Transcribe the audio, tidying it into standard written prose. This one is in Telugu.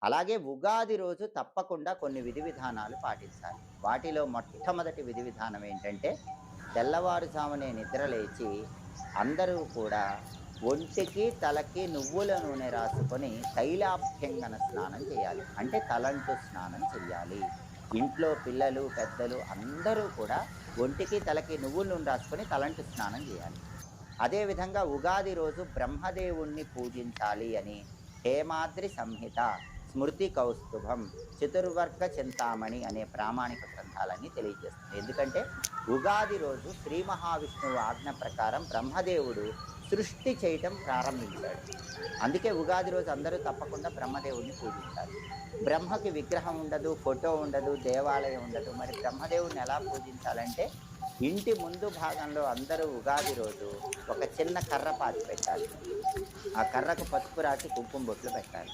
అలాగే ఉగాది రోజు తప్పకుండా కొన్ని విధి విధానాలు పాటించాలి. వాటిలో మొట్టమొదటి విధి విధానం ఏంటంటే, తెల్లవారుజామునే నిద్ర లేచి అందరూ కూడా ఒంటికి, తలకి నువ్వుల నూనె రాసుకొని తైలాభ్యంగన స్నానం చేయాలి. అంటే తలంటు స్నానం చెయ్యాలి. ఇంట్లో పిల్లలు, పెద్దలు అందరూ కూడా ఒంటికి, తలకి నువ్వుల నూనె రాసుకొని తలంటు స్నానం చేయాలి. అదేవిధంగా ఉగాది రోజు బ్రహ్మదేవుణ్ణి పూజించాలి అని హేమాద్రి సంహిత, స్మృతి కౌస్తుభం, చతుర్వర్గ చింతామణి అనే ప్రామాణిక గ్రంథాలన్నీ తెలియజేస్తుంది. ఎందుకంటే ఉగాది రోజు శ్రీ మహావిష్ణువు ఆజ్ఞ ప్రకారం బ్రహ్మదేవుడు సృష్టి చేయటం ప్రారంభించాడు. అందుకే ఉగాది రోజు అందరూ తప్పకుండా బ్రహ్మదేవుడిని పూజించాలి. బ్రహ్మకి విగ్రహం ఉండదు, ఫోటో ఉండదు, దేవాలయం ఉండదు. మరి బ్రహ్మదేవుడిని ఎలా పూజించాలంటే ఇంటి ముందు భాగంలో అందరూ ఉగాది రోజు ఒక చిన్న కర్ర పాతి పెట్టాలి. ఆ కర్రకు పసుపు రాసి కుంకుమ బొట్లు పెట్టాలి.